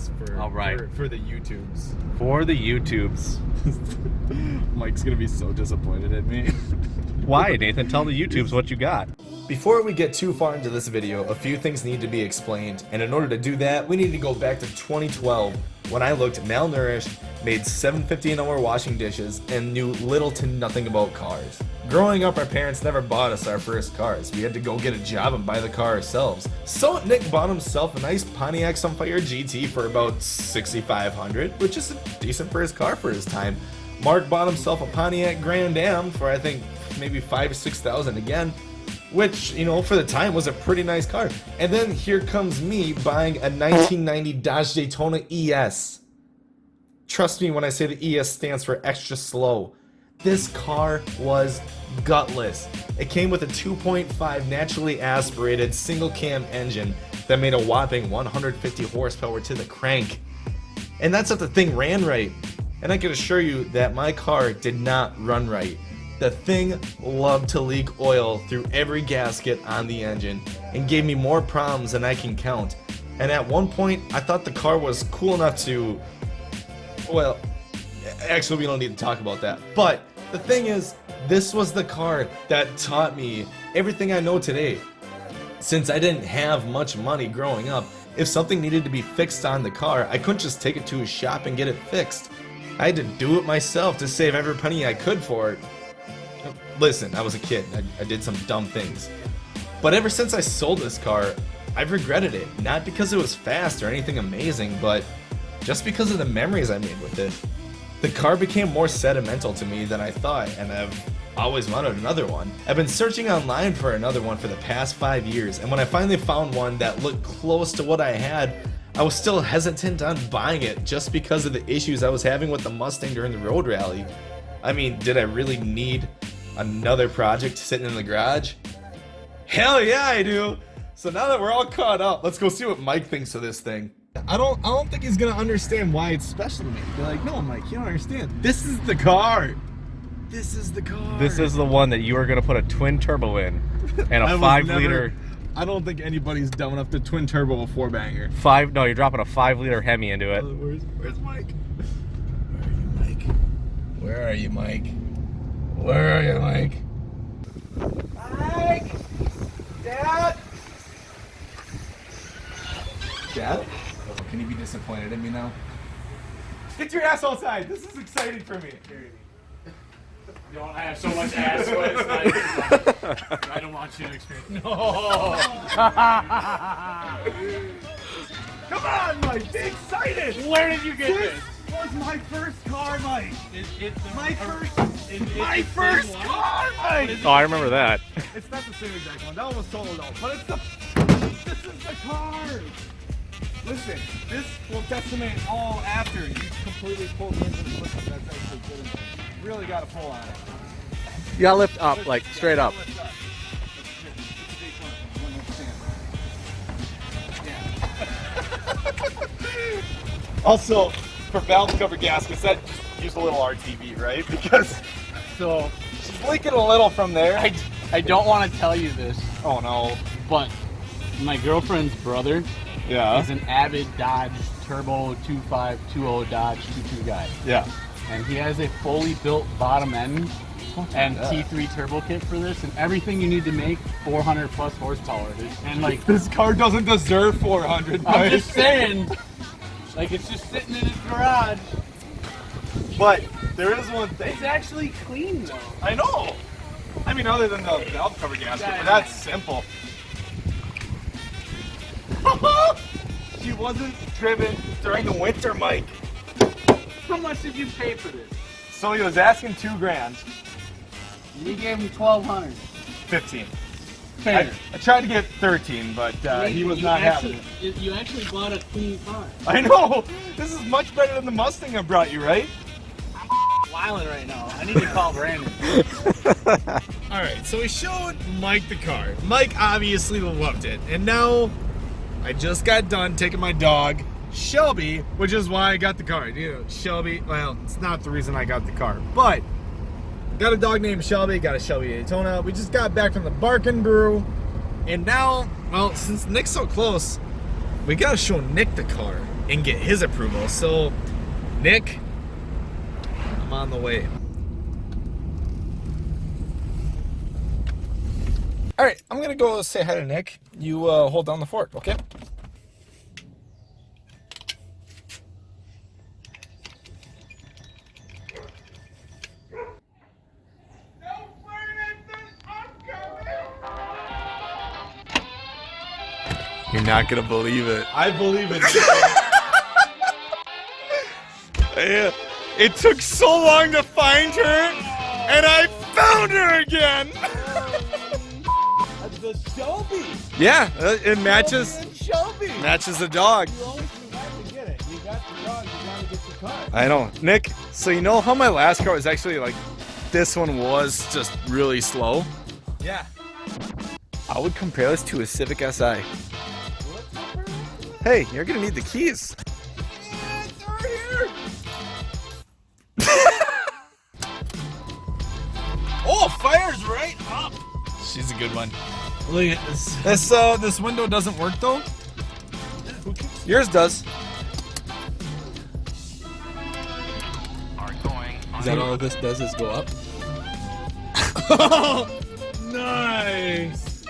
this for all right for the YouTubes. For the YouTubes. Mike's gonna be so disappointed at me. Why, Nathan? Tell the YouTubes what you got. Before we get too far into this video, a few things need to be explained, and in order to do that, we need to go back to 2012 when I looked malnourished, made $7.50 an hour washing dishes, and knew little to nothing about cars. Growing up, our parents never bought us our first cars. We had to go get a job and buy the car ourselves. So Nick bought himself a nice Pontiac Sunfire GT for about $6,500, which is a decent first car for his time. Mark bought himself a Pontiac Grand Am for I think maybe $5,000 to $6,000 again, which, you know, for the time was a pretty nice car. And then here comes me buying a 1990 Dodge Daytona ES. Trust me when I say the ES stands for extra slow. This car was gutless. It came with a 2.5 naturally aspirated single cam engine that made a whopping 150 horsepower to the crank. And that's if the thing ran right. And I can assure you that my car did not run right. The thing loved to leak oil through every gasket on the engine and gave me more problems than I can count. And at one point, I thought the car was cool enough to, well, actually we don't need to talk about that. But the thing is, this was the car that taught me everything I know today. Since I didn't have much money growing up, if something needed to be fixed on the car, I couldn't just take it to a shop and get it fixed. I had to do it myself to save every penny I could for it. Listen, I was a kid. I did some dumb things. But ever since I sold this car, I've regretted it. Not because it was fast or anything amazing, but just because of the memories I made with it. The car became more sentimental to me than I thought, and I've always wanted another one. I've been searching online for another one for the past 5 years, and when I finally found one that looked close to what I had, I was still hesitant on buying it just because of the issues I was having with the Mustang during the road rally. I mean, did I really need another project sitting in the garage? Hell yeah, I do. So now that we're all caught up, let's go see what Mike thinks of this thing. I don't think he's gonna understand why it's special to me. You're like, no, Mike, you don't understand. This is the car. This is the car. This is the one that you are going to put a twin turbo in and a 5-liter. I don't think anybody's dumb enough to twin turbo a 4-banger. No, you're dropping a 5-liter Hemi into it. Where's Mike? Where are you, Mike? Where are you, Mike? Mike! Dad? Dad? Can you be disappointed in me now? Get your ass outside! This is exciting for me. You know, I have so much ass sweat. I don't want you to experience. No. Come on, Mike! Be excited! Where did you get this? This was my first car, Mike! My first one? car, Mike! Oh, I remember that. It's not the same exact one. That one was totaled out. But it's this is the car! Listen, this will decimate all after you completely pull the engine. That's actually good enough. You really gotta pull on it. You gotta lift up, like straight up. Also, for valve cover gaskets, that use a little RTV, right? Because So she's leaking a little from there. I don't want to tell you this, Oh no. but my girlfriend's brother Yeah. is an avid Dodge Turbo 2520 Dodge 22 guy, Yeah. and he has a fully built bottom end and Yeah. T3 turbo kit for this, and everything you need to make 400 plus horsepower. And like, This car doesn't deserve 400. I'm Mike. just saying, like it's just sitting in his garage. But there is one thing. It's actually clean though. I know. I mean, other than the valve cover gasket, Yeah, but yeah. that's simple. She wasn't driven during the winter, Mike. How much did you pay for this? So he was asking $2,000. You gave him 1,200. 15. Fair. I tried to get 13, but he was not having it. You actually bought a clean car. I know. This is much better than the Mustang I brought you, right? I'm wilding right now. I need to call Brandon. All right, so we showed Mike the car. Mike obviously loved it, and now I just got done taking my dog, Shelby, which is why I got the car. You know, Shelby, well, it's not the reason I got the car, but got a dog named Shelby, got a Shelby Daytona. We just got back from the Barkin' Brew, and now, well, since Nick's so close, we gotta show Nick the car. and get his approval. So, Nick, I'm on the way. All right, I'm gonna go say hi to Nick. You hold down the fort, okay? You're not gonna believe it. I believe it. Yeah. It took so long to find her, and I found her again. The Shelby. Yeah, it matches. Shelby. Matches the dog. You always have to get it. You got the dog. You gotta get the car. I know, Nick. So you know how my last car was actually like, this one was just really slow. Yeah. I would compare this to a Civic Si. Hey, you're gonna need the keys. It's over here. Oh, fire's right up. She's a good one. Look at this. This window doesn't work though. Yours does. Is that all this does is go up? Nice.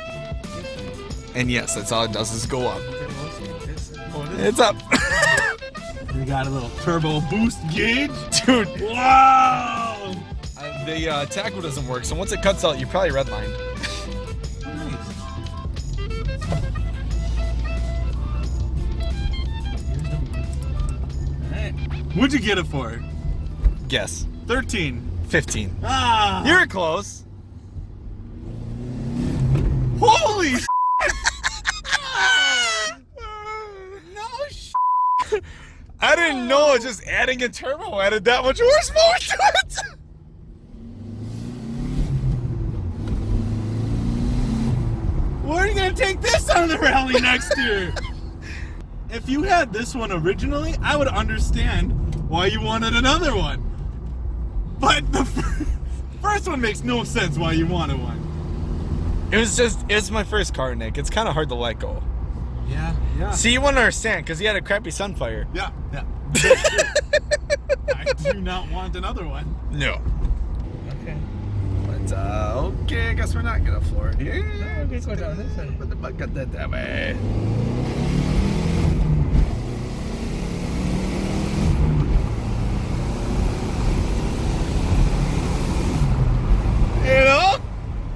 And yes, that's all it does is go up. It's up. We got a little turbo boost gauge. Dude. Wow. The taco doesn't work, so once it cuts out, you probably redlined. What'd you get it for? Guess. 13. 15. Ah! You're close. Holy sh**! No sh**! I didn't know just adding a turbo added that much horsepower to it. Where are you gonna take this on the rally next year? If you had this one originally, I would understand why you wanted another one. But the first one makes no sense why you wanted one. It's my first car, Nick. It's kind of hard to let go. Yeah. See, you wouldn't understand because he had a crappy Sunfire. Yeah. I do not want another one. No. Okay. But, okay, I guess we're not gonna floor it here. No, we're gonna go down this way. Put the bucket that way.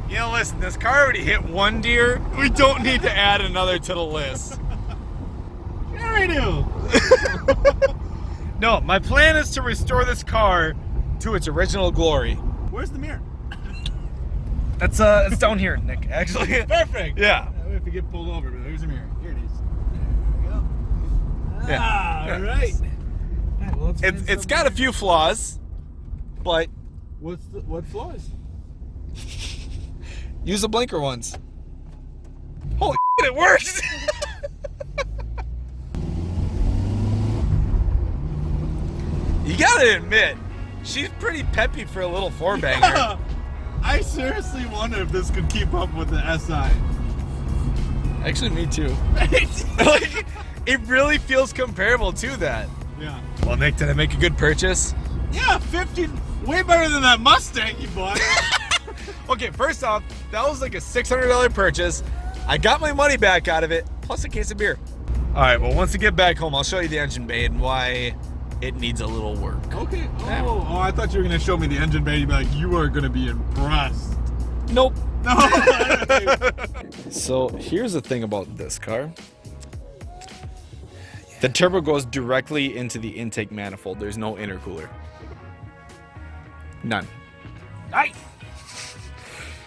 You know, listen, this car already hit one deer. We don't need to add another to the list. Yeah, I do. No, my plan is to restore this car to its original glory. Where's the mirror? That's it's down here, Nick, actually. Perfect. Yeah. If you get pulled over, but there's a mirror. Here it is. There we go. Yeah. Ah, Yeah. all right. Well, let's find It's some got a mirror. few flaws, but What flaws? use the blinker ones. Holy shit, it works! You gotta admit, she's pretty peppy for a little four-banger. I seriously wonder if this could keep up with the SI. Actually, me too. Like, it really feels comparable to that. Yeah. Well, Nick, did I make a good purchase? Yeah, 15. Way better than that Mustang you bought. Okay, first off, that was like a $600 purchase. I got my money back out of it, plus a case of beer. All right, well, once we get back home, I'll show you the engine bay and why it needs a little work. Okay. Oh, I thought you were gonna show me the engine bay. You'd be like, you are gonna be impressed. Nope. No. So here's the thing about this car. The turbo goes directly into the intake manifold. There's no intercooler. None. Nice.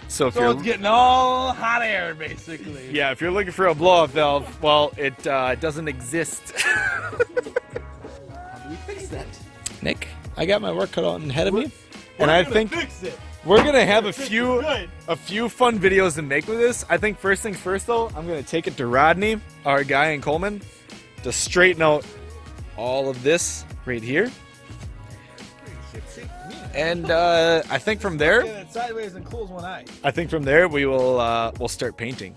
So if So you're it's getting all hot air, basically. yeah, if you're looking for a blow-off valve, well, it doesn't exist. How do we fix that? Nick, I got my work cut out ahead of me, We're and I gonna think fix it. we're gonna have Fix it good. a few fun videos to make with this. I think first things first, though, I'm gonna take it to Rodney, our guy in Coleman, to straighten out all of this right here, and I think from there, Get it sideways and close one eye. we will we'll start painting.